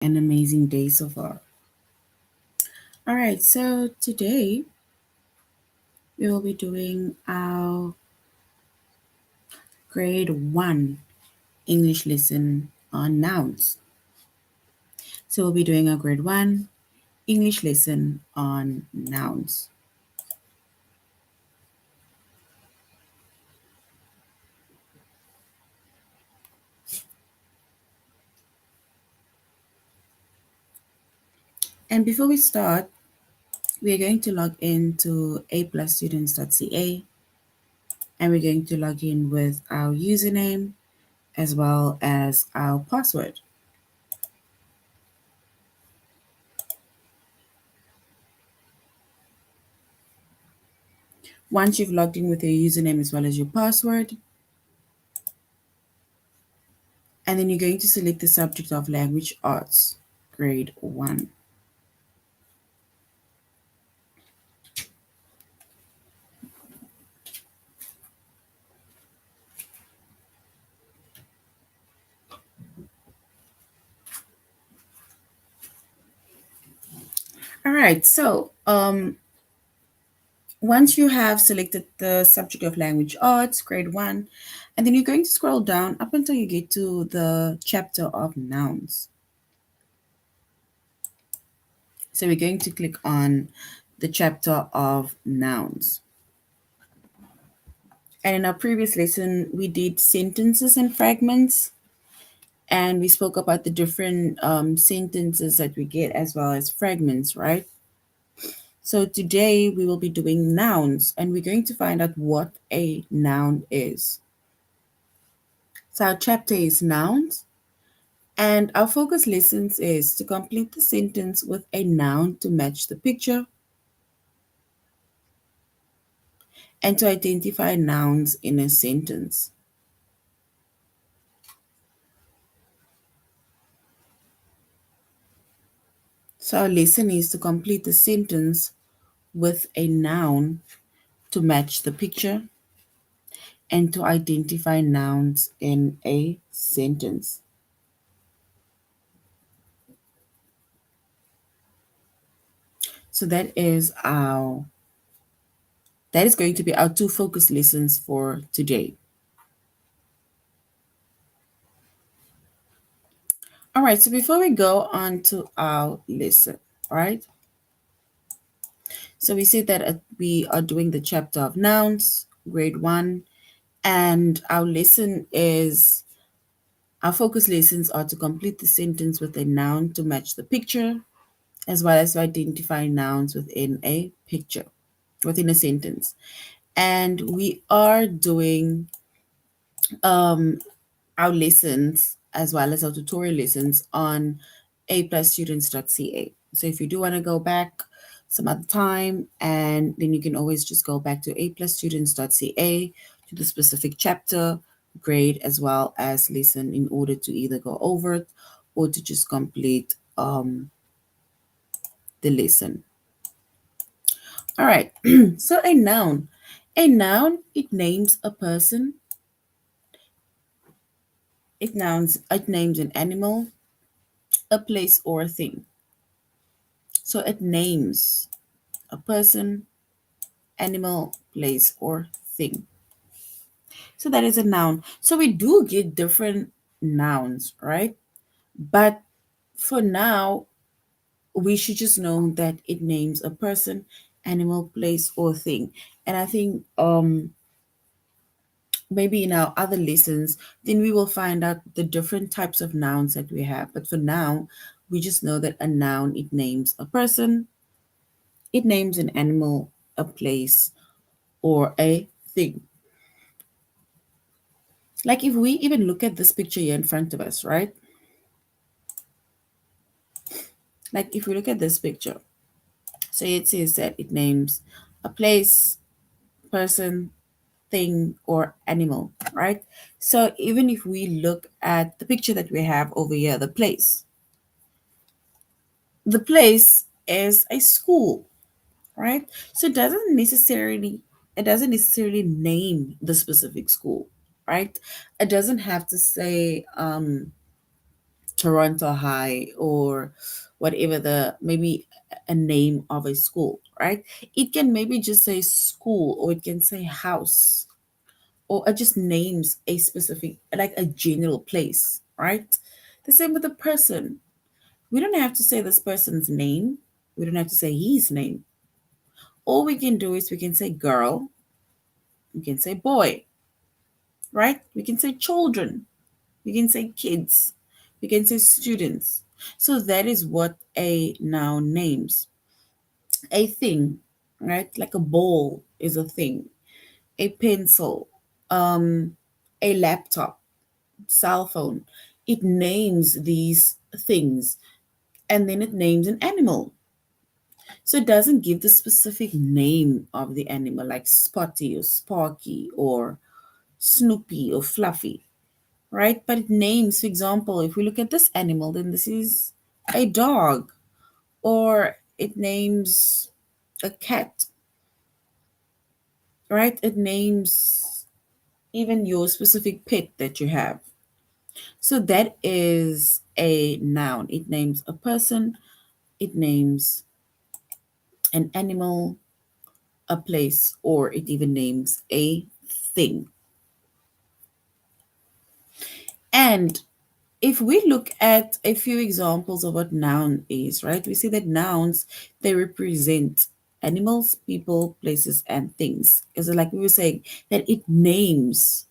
An amazing day so far. All right, so today we will be doing our grade 1 English lesson on nouns. So we'll be doing our grade 1 English lesson on nouns. And before we start, we are going to log into aplusstudents.ca and we're going to log in with our username as well as our password. Once you've logged in with your username as well as your password, and then you're going to select the subject of language arts, grade 1. All right, so once you have selected the subject of language arts, grade 1, and then you're going to scroll down up until you get to the chapter of nouns. So we're going to click on the chapter of nouns. And in our previous lesson, we did sentences and fragments, and we spoke about the different sentences that we get as well as fragments, right? So today we will be doing nouns, and we're going to find out what a noun is. So our chapter is nouns, and our focus lessons is to complete the sentence with a noun to match the picture and to identify nouns in a sentence. So our lesson is to complete the sentence with a noun to match the picture and to identify nouns in a sentence. So that is going to be our two focus lessons for today. All right, so before we go on to our lesson, all right? So we said that we are doing the chapter of nouns, grade 1, and our focus lessons are to complete the sentence with a noun to match the picture, as well as to identify nouns within a picture, within a sentence. And we are doing our lessons as well as our tutorial lessons on aplusstudents.ca. So if you do want to go back some other time, and then you can always just go back to aplusstudents.ca to the specific chapter, grade, as well as lesson in order to either go over it or to just complete the lesson. All right, so a noun. A noun, it names a person, it names an animal, a place, or a thing. So it names a person, animal, place, or thing. So that is a noun. So we do get different nouns, right? But for now, we should just know that it names a person, animal, place, or thing. And I think maybe in our other lessons, then we will find out the different types of nouns that we have. But for now, we just know that a noun, it names a person, it names an animal, a place, or a thing. Like if we even look at this picture here in front of us, right? Like if we look at this picture, so it says that it names a place, person, thing, or animal, right? So even if we look at the picture that we have over here, the place is a school, right? So it doesn't necessarily name the specific school, right? It doesn't have to say Toronto High or whatever the maybe a name of a school, right? It can maybe just say school or it can say house or it just names a specific, like a general place, right? The same with a person. We don't have to say this person's name. We don't have to say his name. All we can do is we can say girl, we can say boy, right? We can say children, we can say kids, we can say students. So that is what a noun names. A thing, right? Like a ball is a thing, a pencil, um, a laptop, cell phone. It names these things and then it names an animal. So it doesn't give the specific name of the animal like Spotty or Sparky or Snoopy or Fluffy, right? But it names, for example, if we look at this animal, then this is a dog, or it names a cat, right? It names even your specific pet that you have. So that is a noun. It names a person, it names an animal, a place, or it even names a thing. And if we look at a few examples of what noun is, right, we see that nouns, they represent animals, people, places, and things. Because like we were saying, that it names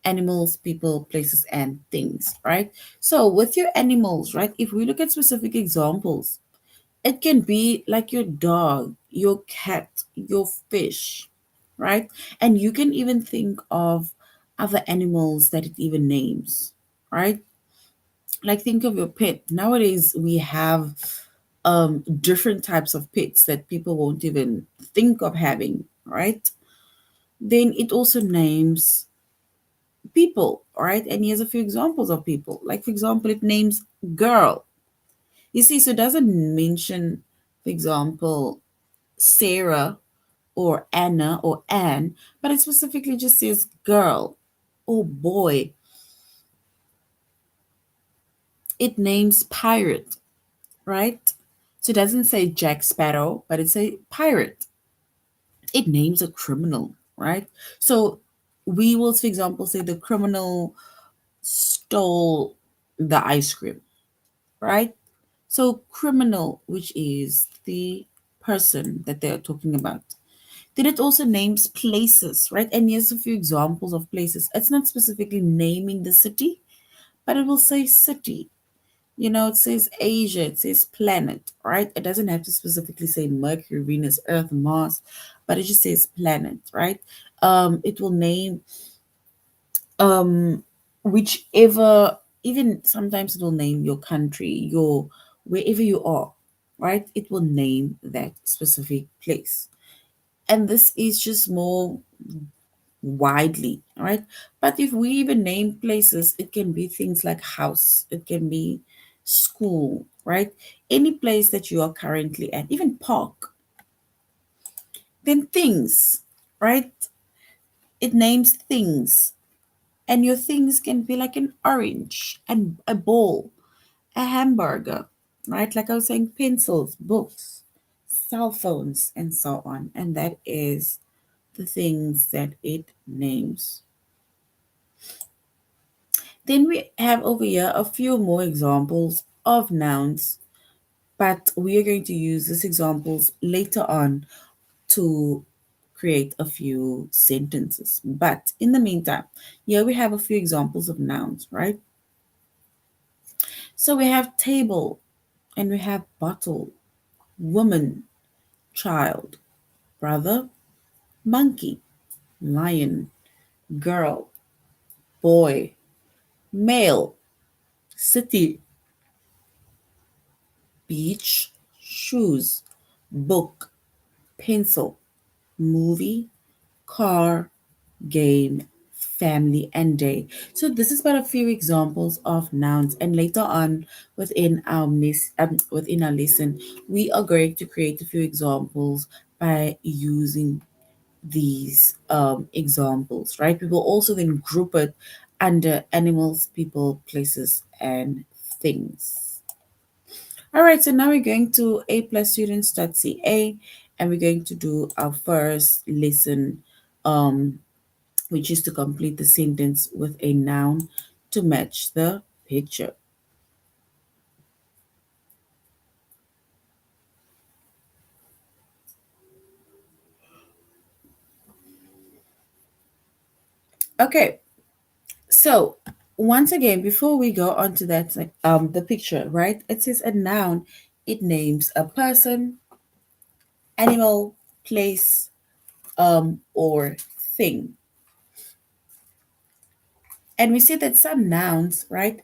animals, people, places, and things, right? So with your animals, right, if we look at specific examples, it can be like your dog, your cat, your fish, right? And you can even think of other animals that it even names, right? Like think of your pet. Nowadays we have different types of pets that people won't even think of having, right? Then it also names people, right? And here's a few examples of people. Like for example, it names girl. You see, so it doesn't mention, for example, Sarah or Anna or Anne, but it specifically just says girl or boy. It names pirate, right? So it doesn't say Jack Sparrow, but it's a pirate. It names a criminal, right? So we will, for example, say the criminal stole the ice cream, right? So criminal, which is the person that they're talking about. Then it also names places, right? And here's a few examples of places. It's not specifically naming the city, but it will say city. You know, it says Asia, it says planet, right? It doesn't have to specifically say Mercury, Venus, Earth, Mars, but it just says planet, right? It will name um whichever, even sometimes it will name your country, your wherever you are, right? It will name that specific place. And this is just more widely, right? But if we even name places, it can be things like house, it can be school, right? Any place that you are currently at, even park. Then things, right? It names things. And your things can be like an orange and a ball, a hamburger, right? Like I was saying, pencils, books, cell phones, and so on. And that is the things that it names. Then we have over here a few more examples of nouns, but we are going to use these examples later on to create a few sentences. But in the meantime, here we have a few examples of nouns, right? So we have table and we have bottle, woman, child, brother, monkey, lion, girl, boy, male, city, beach, shoes, book, pencil, movie, car, game, family, and day. So this is but a few examples of nouns, and later on within our lesson, we are going to create a few examples by using these examples, right? We will also then group it under animals, people, places, and things. All right, so now we're going to aplusstudents.ca and we're going to do our first lesson, which is to complete the sentence with a noun to match the picture. Okay, so once again, before we go on to that, the picture, right? It says a noun. It names a person, animal, place, or thing. And we see that some nouns, right?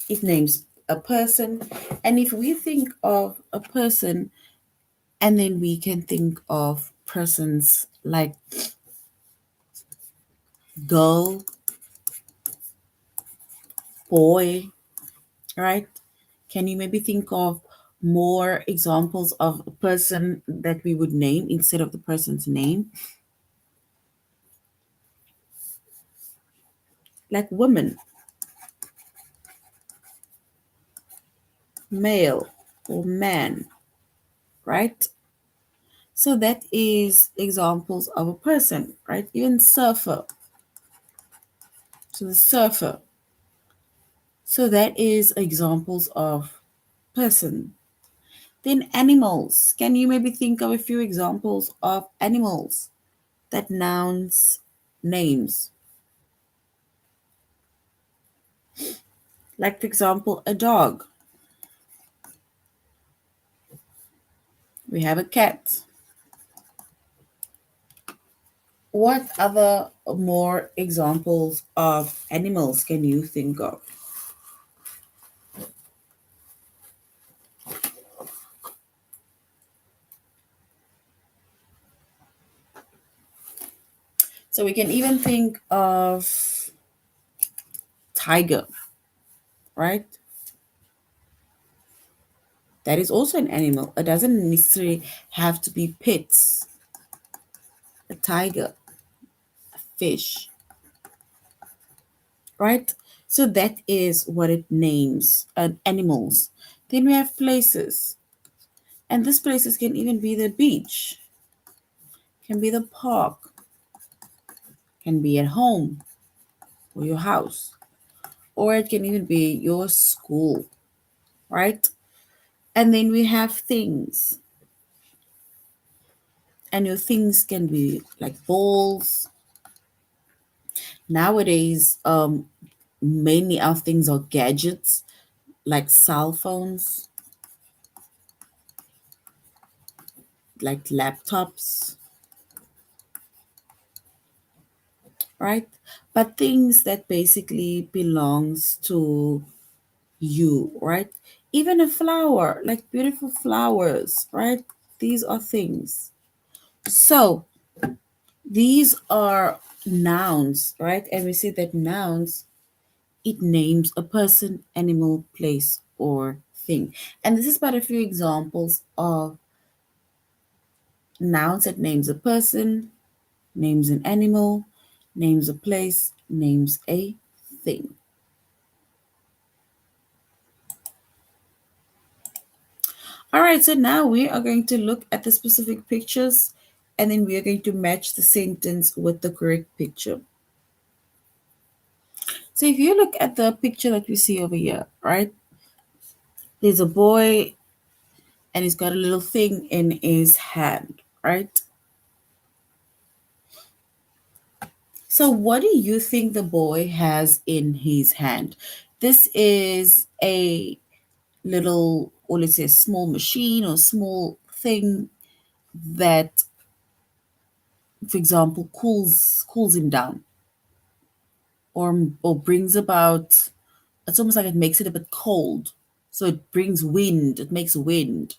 It names a person. And if we think of a person, and then we can think of persons like girl, boy, right? Can you maybe think of more examples of a person that we would name instead of the person's name? Like woman, male, or man, right? So that is examples of a person, right? Even surfer. So the surfer. So that is examples of person. Then animals. Can you maybe think of a few examples of animals that nouns names? Like for example, a dog. We have a cat. What other more examples of animals can you think of? So we can even think of tiger, right? That is also an animal. It doesn't necessarily have to be pets. A tiger, a fish, right? So that is what it names animals. Then we have places. And these places can even be the beach, can be the park, can be at home or your house, or it can even be your school, right? And then we have things. And your things can be like balls. Nowadays, mainly our things are gadgets like cell phones, like laptops, right? But things that basically belongs to you, right? Even a flower, like beautiful flowers, right? These are things. So these are nouns, right? And we say that nouns, it names a person, animal, place, or thing. And this is but a few examples of nouns that names a person, names an animal, names a place, names a thing. All right, so now we are going to look at the specific pictures and then we are going to match the sentence with the correct picture. So if you look at the picture that we see over here, right? There's a boy and he's got a little thing in his hand, right? So what do you think the boy has in his hand? This is a little, or let's say a small machine or small thing that, for example, cools him down or brings about, it's almost like it makes it a bit cold. So it brings wind, it makes wind.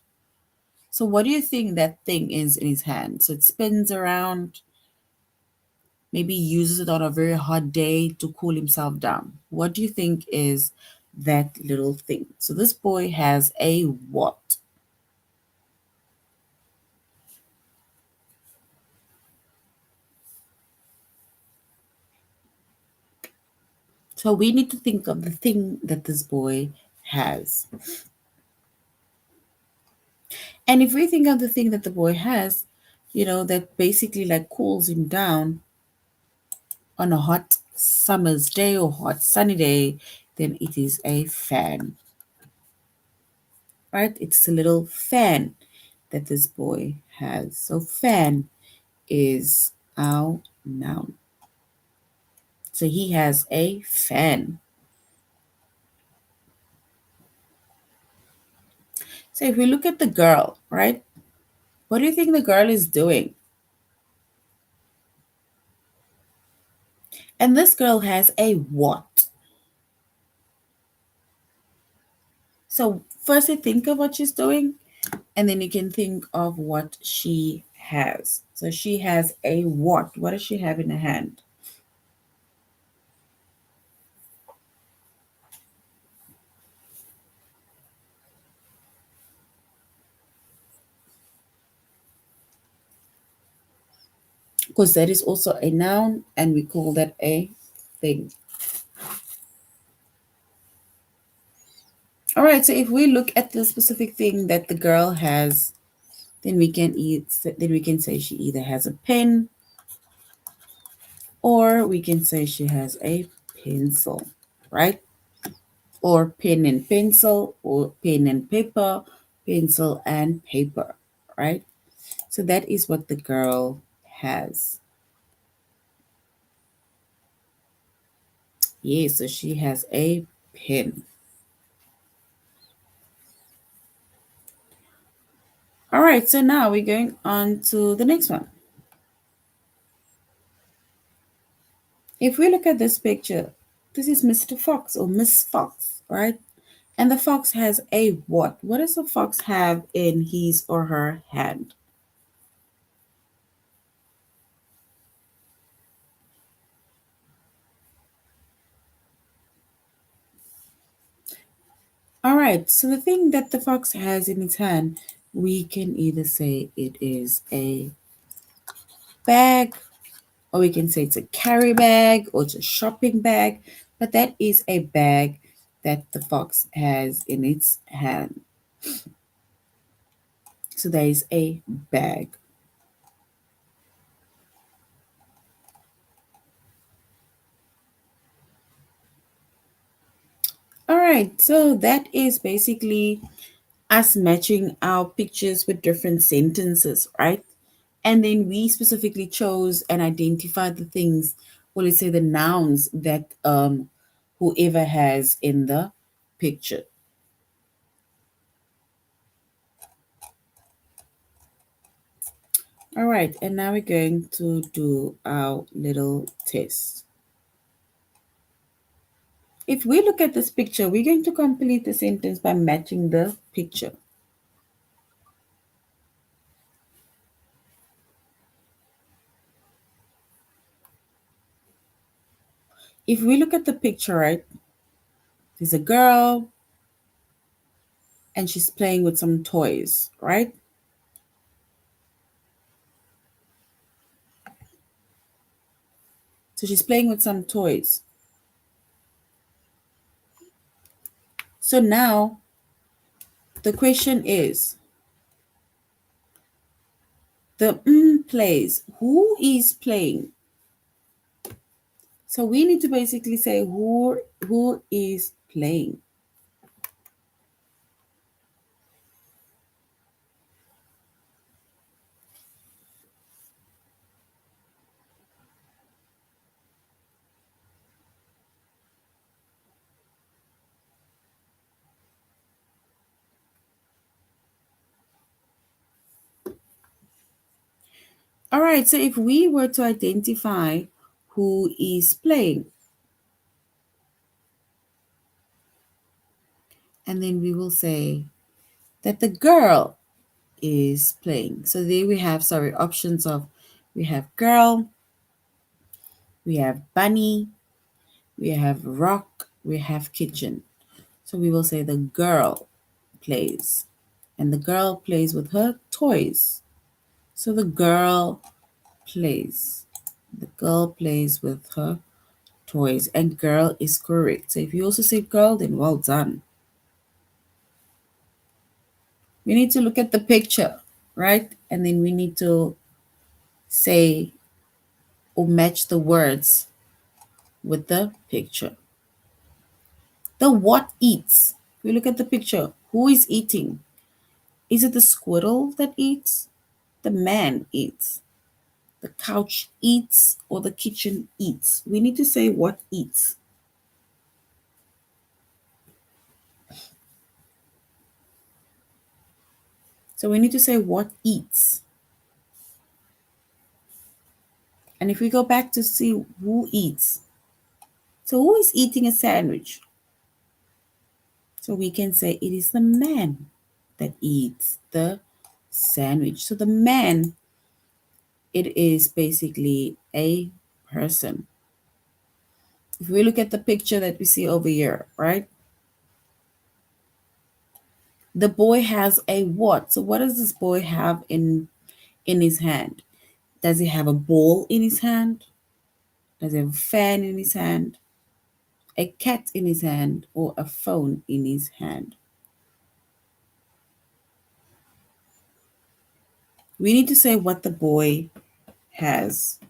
So what do you think that thing is in his hand? So it spins around, maybe he uses it on a very hot day to cool himself down. What do you think is that little thing? So this boy has a what? So we need to think of the thing that this boy has. And if we think of the thing that the boy has, that basically like cools him down on a hot summer's day or hot sunny day, then it is a fan, right? It's a little fan that this boy has. So fan is our noun. So he has a fan. So if we look at the girl, right? What do you think the girl is doing? And this girl has a what? So first you think of what she's doing, and then you can think of what she has. So she has a what? What does she have in her hand? Because that is also a noun, and we call that a thing. All right, so if we look at the specific thing that the girl has, then we can say she either has a pen, or we can say she has a pencil, right? Or pen and pencil, or pen and paper, pencil and paper, right? So that is what the girl has. Yes, so she has a pen. All right, so now we're going on to the next one. If we look at this picture, this is Mr. Fox or Miss Fox, right? And the fox has a what? What does the fox have in his or her hand? All right, so the thing that the fox has in its hand, we can either say it is a bag, or we can say it's a carry bag, or it's a shopping bag, but that is a bag that the fox has in its hand. So there is a bag. All right, so that is basically us matching our pictures with different sentences, right? And then we specifically chose and identified the things, well, let's say the nouns that whoever has in the picture. All right, and now we're going to do our little test. If we look at this picture, we're going to complete the sentence by matching the picture. If we look at the picture, right, there's a girl and she's playing with some toys, right? So she's playing with some toys. So now the question is the plays. Who is playing? So we need to basically say who is playing. All right, so if we were to identify who is playing, and then we will say that the girl is playing. So there we have, sorry, options of we have girl, we have bunny, we have rock, we have kitchen. So we will say the girl plays, and the girl plays with her toys. So the girl plays. The girl plays with her toys, and girl is correct. So if you also say girl, then well done. We need to look at the picture, right? And then we need to say or match the words with the picture. The what eats. We look at the picture. Who is eating? Is it the squirrel that eats? The man eats. The couch eats or the kitchen eats. We need to say what eats. So we need to say what eats. And if we go back to see who eats, so who is eating a sandwich? So we can say it is the man that eats the sandwich. So the man, it is basically a person. If we look at the picture that we see over here, right? The boy has a what? So what does this boy have in his hand? Does he have a ball in his hand? Does he have a fan in his hand? A cat in his hand or a phone in his hand? We need to say what the boy has.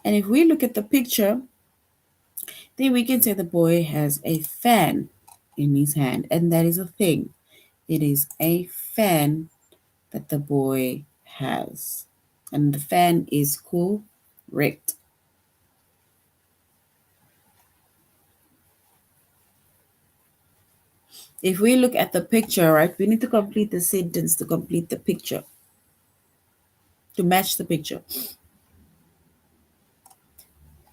And if we look at the picture, then we can say the boy has a fan in his hand, and that is a thing. It is a fan that the boy has. And the fan is correct. If we look at the picture, right, we need to complete the sentence to complete the picture, to match the picture.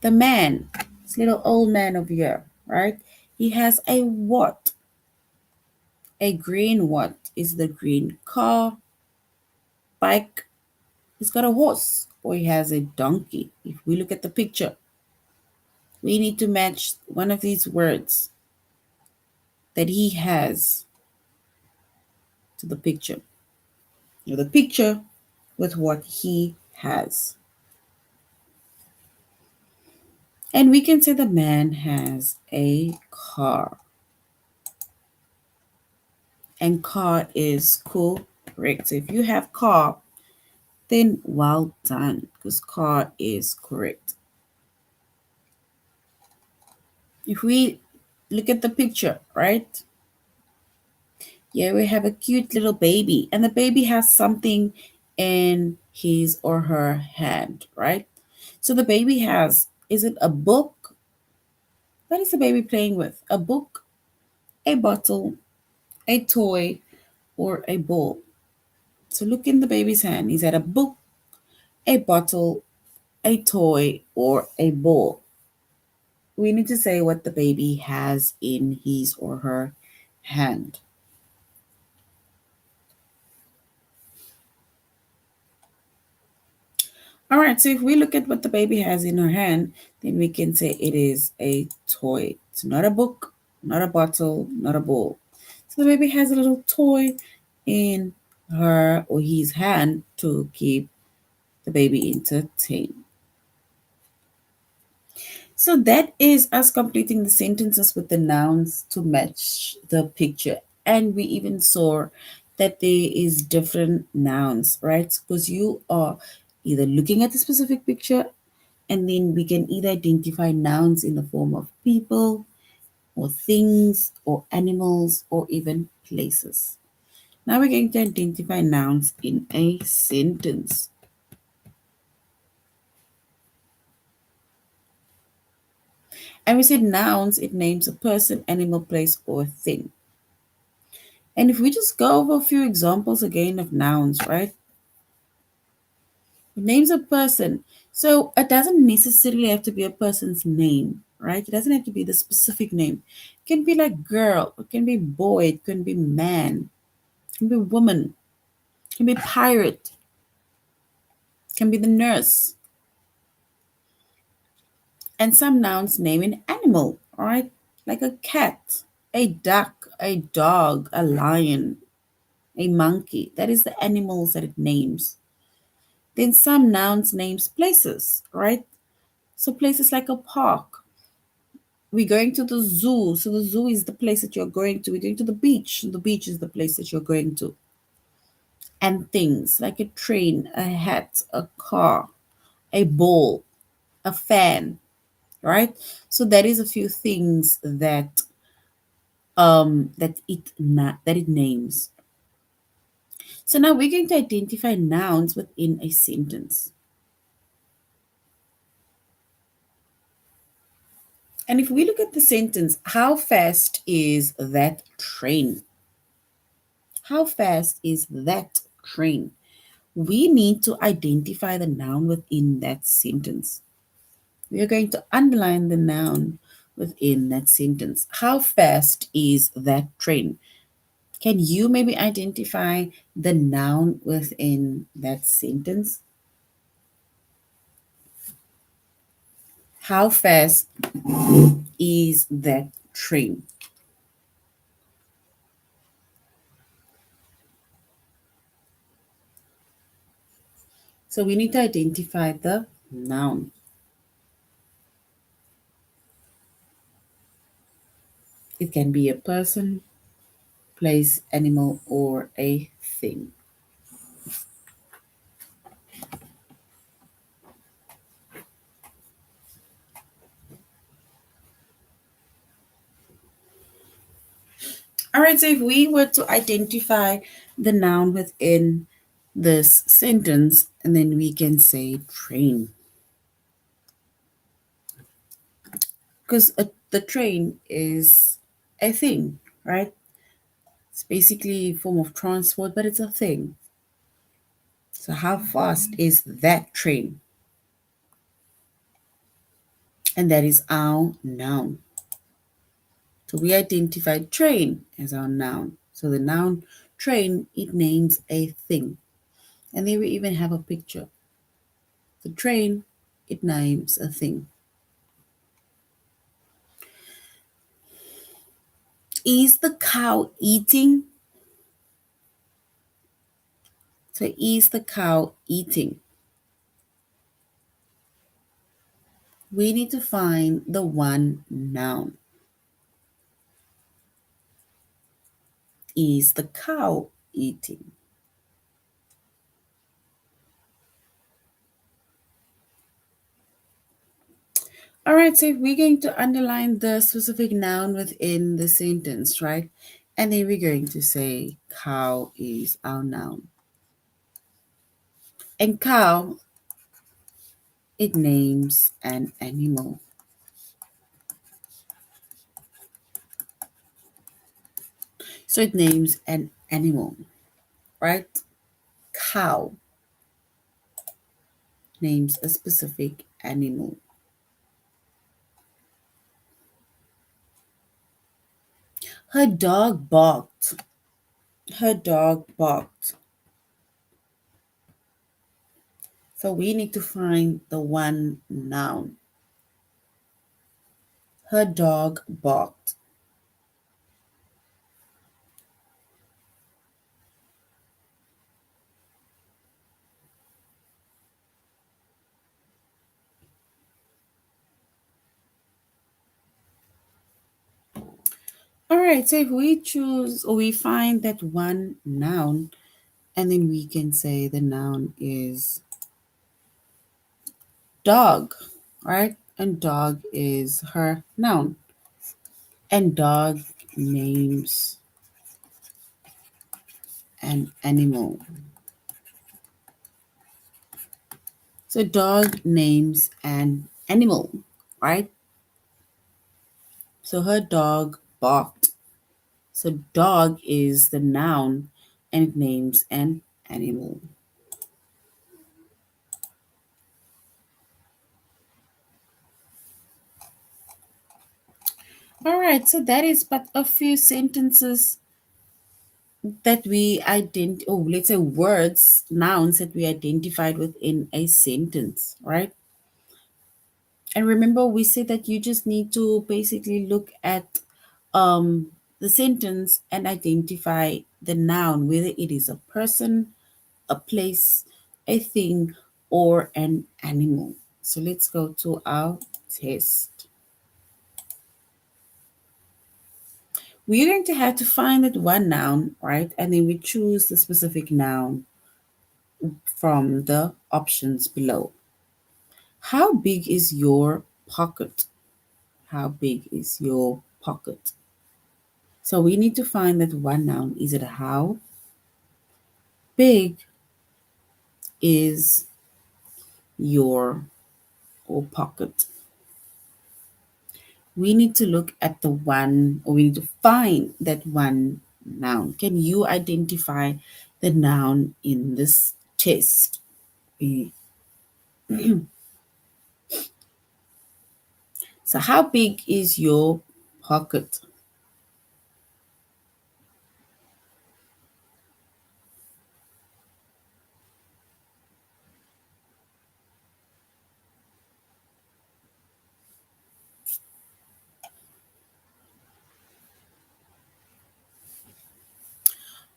The man, this little old man over here, right, he has a what? A green what? Is the green car, bike? He's got a horse or he has a donkey. If we look at the picture, we need to match one of these words that he has to the picture. Or the picture with what he has. And we can say the man has a car. And car is correct. So if you have car, then well done, because car is correct. If we look at the picture, right? Yeah, we have a cute little baby, and the baby has something in his or her hand, right? So the baby has, is it a book? What is the baby playing with? A book, a bottle, a toy, or a ball? So look in the baby's hand. Is that a book, a bottle, a toy, or a ball? We need to say what the baby has in his or her hand. All right, so if we look at what the baby has in her hand, then we can say it is a toy. It's not a book, not a bottle, not a ball. So the baby has a little toy in her or his hand to keep the baby entertained. So that is us completing the sentences with the nouns to match the picture. And we even saw that there is different nouns, right? Because you are either looking at the specific picture, and then we can either identify nouns in the form of people or things or animals or even places. Now we're going to identify nouns in a sentence. And we said nouns, it names a person, animal, place, or thing. And if we just go over a few examples again of nouns, right? It names a person. So it doesn't necessarily have to be a person's name, right? It doesn't have to be the specific name. It can be like girl, it can be boy, it can be man, it can be woman, it can be pirate, it can be the nurse. And some nouns name an animal, right? Like a cat, a duck, a dog, a lion, a monkey. That is the animals that it names. Then some nouns names places, right? So places like a park. We're going to the zoo. So the zoo is the place that you're going to. We're going to the beach. The beach is the place that you're going to. And things like a train, a hat, a car, a ball, a fan, right? So that is a few things that it names. So now we're going to identify nouns within a sentence. And if we look at the sentence, how fast is that train? How fast is that train? We need to identify the noun within that sentence. We are going to underline the noun within that sentence. How fast is that train? Can you maybe identify the noun within that sentence? How fast is that train? So we need to identify the noun. It can be a person, place, animal, or a thing. All right, so if we were to identify the noun within this sentence, and then we can say train. Because the train is a thing, right? It's basically a form of transport, but it's a thing. So how fast is that train? And that is our noun. So we identified train as our noun. So the noun train, it names a thing. And there we even have a picture. The train, it names a thing. Is the cow eating? So is the cow eating? We need to find the one noun. Is the cow eating? All right, so we're going to underline the specific noun within the sentence, right? And then we're going to say cow is our noun. And cow, it names an animal. So it names an animal, right? Cow names a specific animal. Her dog barked. Her dog barked. So we need to find the one noun. Her dog barked. All right, so if we choose or we find that one noun, and then we can say the noun is dog, right? And dog is her noun. And dog names an animal. So dog names an animal, right? So her dog barked. So dog is the noun and it names an animal. All right, so that is but a few sentences that we oh, let's say words, nouns that we identified within a sentence, right? And remember, we said that you just need to basically look at the sentence and identify the noun, whether it is a person, a place, a thing, or an animal. So let's go to our test. We're going to have to find that one noun, right? And then we choose the specific noun from the options below. How big is your pocket? How big is your pocket? So we need to find that one noun. Is it how big is your or pocket? We need to look at the one, or we need to find that one noun. Can you identify the noun in this test? So how big is your pocket?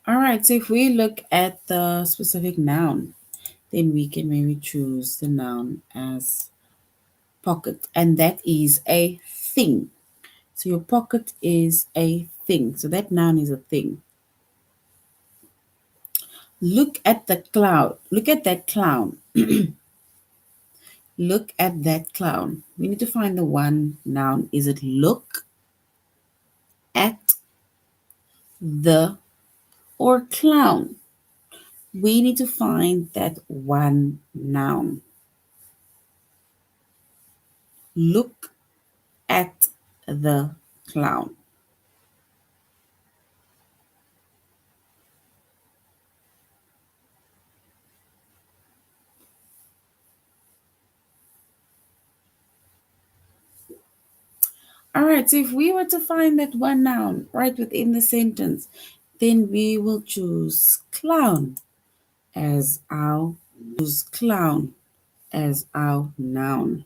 All right, so if we look at the specific noun, then we can maybe choose the noun as pocket, and that is a thing. So your pocket is a thing. So that noun is a thing. Look at the cloud. Look at that clown. Look at that clown. We need to find the one noun. Is it look at the or clown? We need to find that one noun. Look at the clown. All right, so if we were to find that one noun right within the sentence, then we will choose clown as our clown as our noun.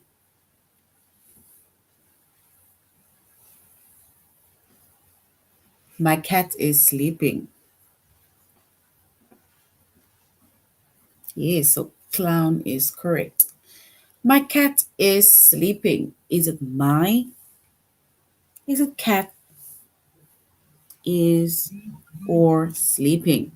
My cat is sleeping. Yes, so clown is correct. My cat is sleeping. Is it my? Is it cat is or sleeping?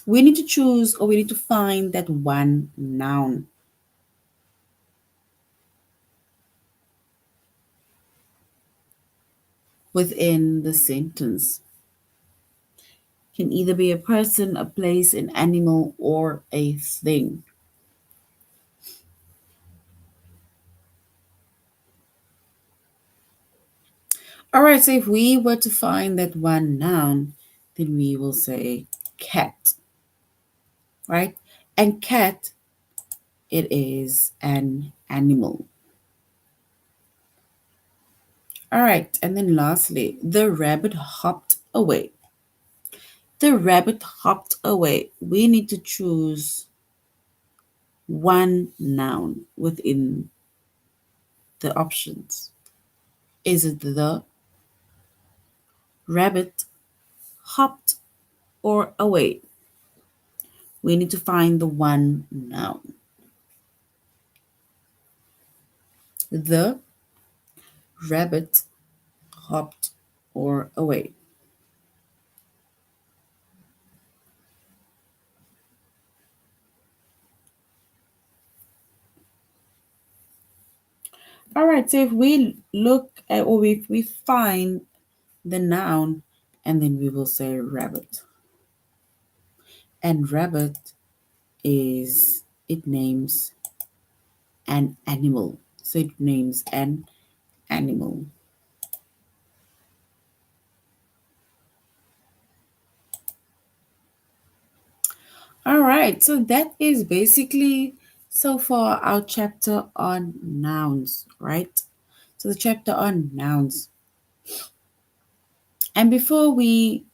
We need to choose, or we need to find that one noun within the sentence. Can either be a person, a place, an animal, or a thing. All right, so if we were to find that one noun, then we will say cat, right? And cat, it is an animal. All right, and then lastly, the rabbit hopped away. The rabbit hopped away. We need to choose one noun within the options. Is it the rabbit hopped or away? We need to find the one noun. The rabbit hopped or away. All right, so if we look at, or if we find the noun, and then we will say rabbit. And rabbit is, it names an animal. So it names an animal. All right, so that is basically so far our chapter on nouns, right? So the chapter on nouns. And before we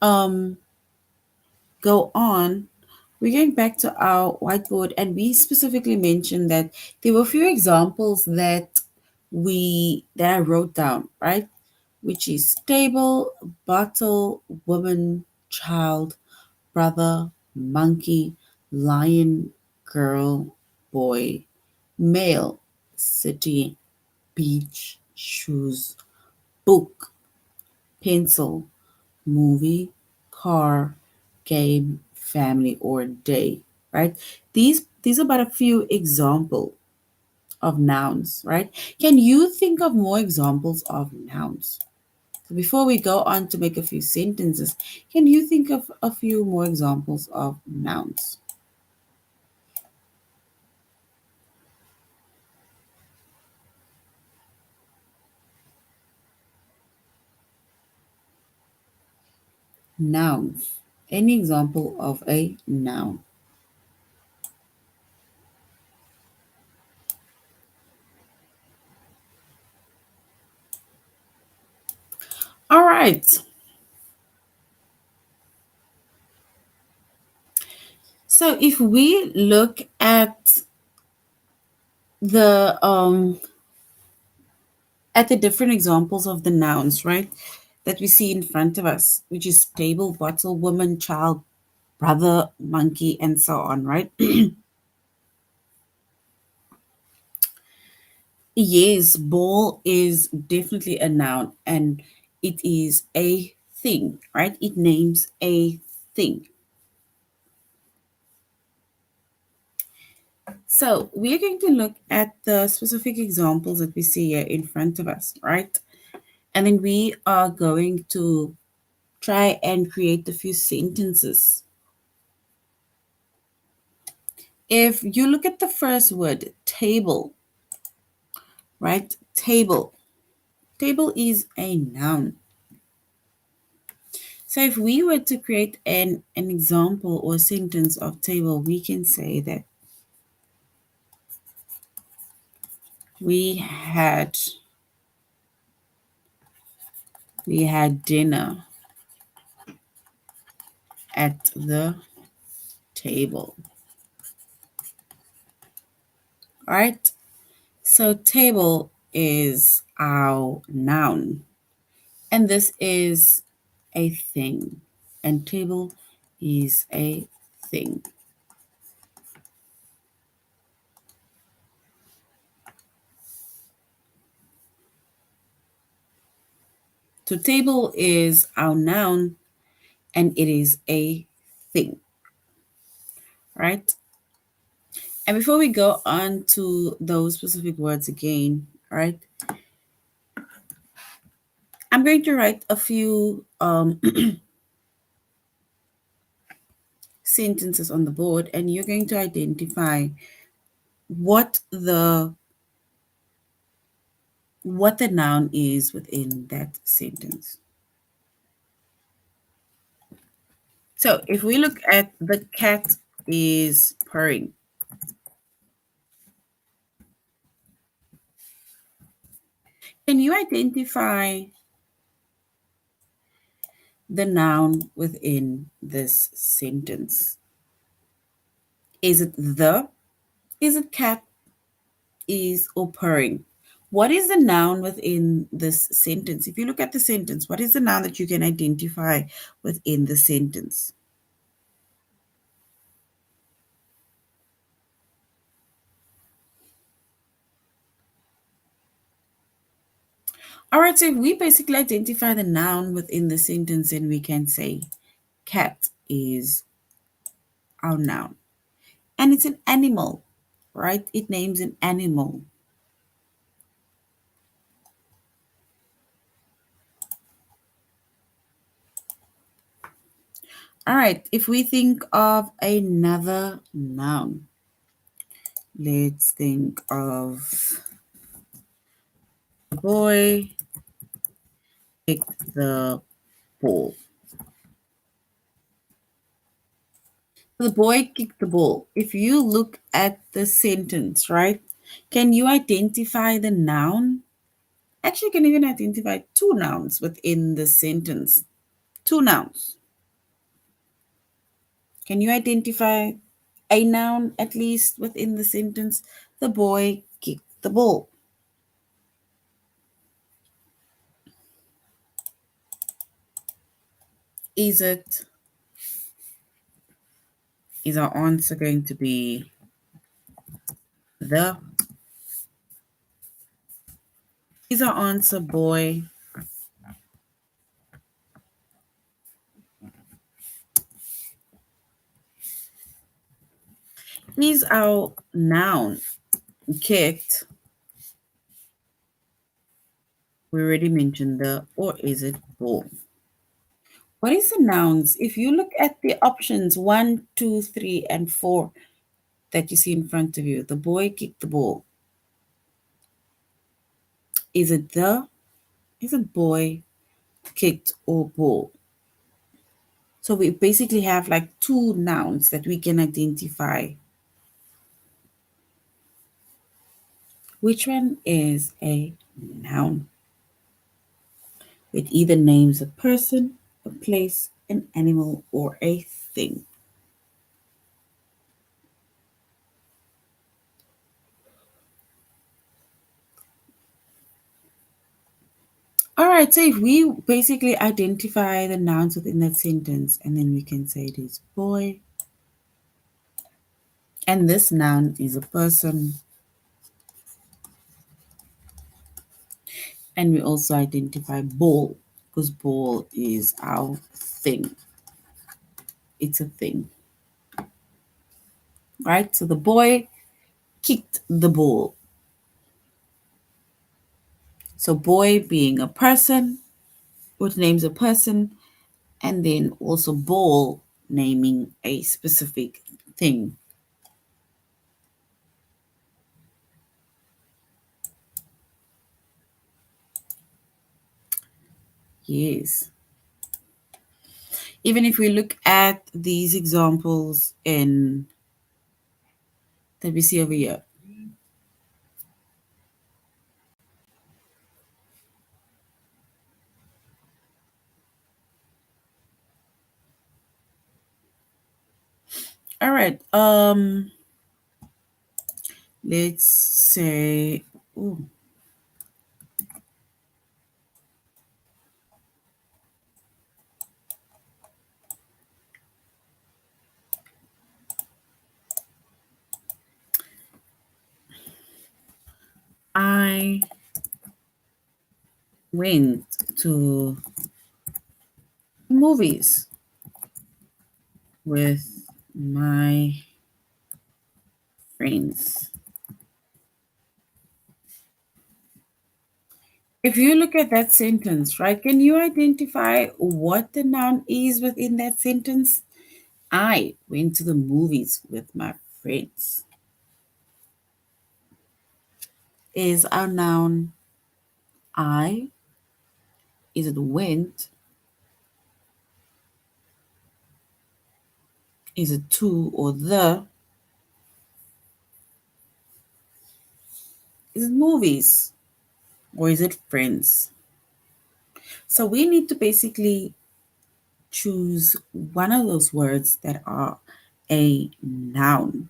um go on, we're going back to our whiteboard, and we specifically mentioned that there were a few examples that we that I wrote down, right? Which is table, bottle, woman, child, brother, monkey, lion, girl, boy, male, city, beach, shoes, book, pencil, movie, car, game, family, or day, right? These are but a few examples of nouns, right? Can you think of more examples of nouns? So before we go on to make a few sentences, can you think of a few more examples of nouns? Nouns. Any example of a noun? All right. So if we look at the different examples of the nouns, right, that we see in front of us, which is table, bottle, woman, child, brother, monkey, and so on, right? Yes, ball is definitely a noun and it is a thing, right? It names a thing. So we're going to look at the specific examples that we see here in front of us, right? And then we are going to try and create a few sentences. If you look at the first word, table, right? Table. Table is a noun. So if we were to create an example or sentence of table, we can say that we had we had dinner at the table. All right? So table is our noun. And this is a thing. And table is a thing. So table is our noun and it is a thing, right? And before we go on to those specific words again, right? I'm going to write a few sentences on the board and you're going to identify what the what the noun is within that sentence. So if we look at the cat is purring. Can you identify the noun within this sentence? Is it the? Is it cat? Is or purring? What is the noun within this sentence? If you look at the sentence, what is the noun that you can identify within the sentence? All right, so if we basically identify the noun within the sentence, then we can say cat is our noun. And it's an animal, right? It names an animal. All right, if we think of another noun, let's think of the boy picked the ball. The boy kicked the ball. If you look at the sentence, right, can you identify the noun? Actually, you can even identify two nouns within the sentence. Two nouns. Can you identify a noun at least within the sentence? The boy kicked the ball. is it, is our answer going to be the, is our answer boy, is our noun kicked? We already mentioned the, or is it ball? What is the nouns? If you look at the options 1, 2, 3, and 4 that you see in front of you, the boy kicked the ball. Is it the, is it boy, kicked, or ball? So we basically have like two nouns that we can identify. Which one is a noun? It either names a person, a place, an animal, or a thing. All right, so if we basically identify the nouns within that sentence, and then we can say it is boy, and this noun is a person, and we also identify ball, because ball is our thing. It's a thing, right? So the boy kicked the ball. So boy being a person, which names a person, and then also ball naming a specific thing. Yes. Even if we look at these examples in that we see over here. All right. Let's say, ooh, I went to movies with my friends. If you look at that sentence, right, can you identify what the noun is within that sentence? I went to the movies with my friends. Is our noun I? Is it went? Is it to or the? Is it movies or is it friends? So we need to basically choose one of those words that are a noun.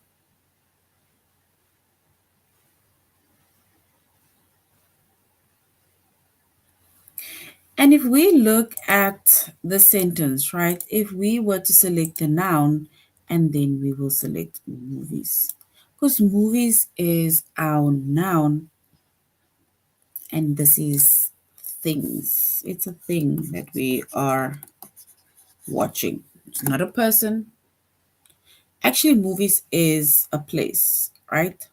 And if we look at the sentence, right, if we were to select the noun and then we will select movies, because movies is our noun and this is things. It's a thing that we are watching. It's not a person. Actually, movies is a place, right?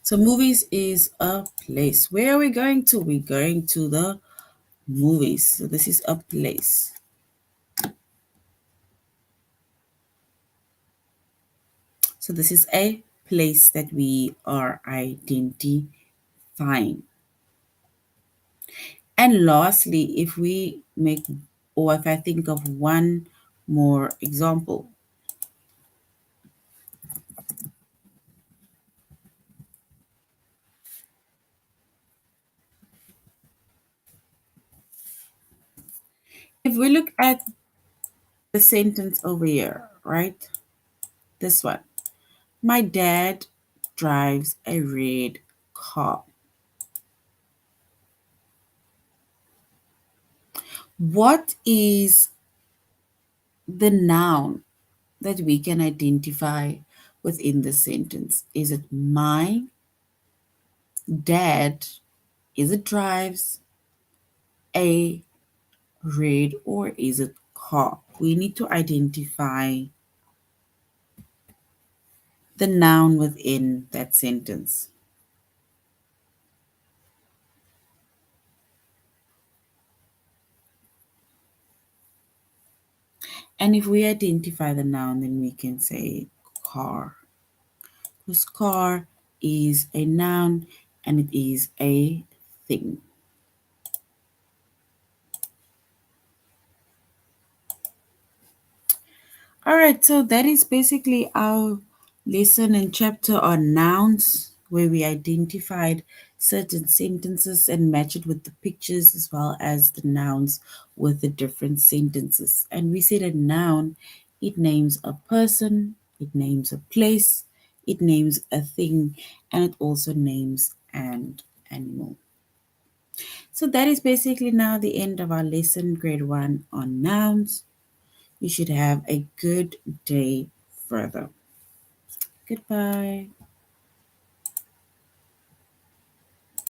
So movies is a place. Where are we going to? We're going to the movies. So this is a place. So this is a place that we are identifying. And lastly, if we make, or if I think of one more example, if we look at the sentence over here, right? This one. My dad drives a red car. What is the noun that we can identify within the sentence? Is it my dad? Is it drives a red, or is it car? We need to identify the noun within that sentence. And if we identify the noun, then we can say car. Because car is a noun and it is a thing. All right, so that is basically our lesson and chapter on nouns, where we identified certain sentences and match it with the pictures as well as the nouns with the different sentences. And we said a noun, it names a person, it names a place, it names a thing, and it also names an animal. So that is basically now the end of our lesson, grade 1 on nouns. You should have a good day further. Goodbye.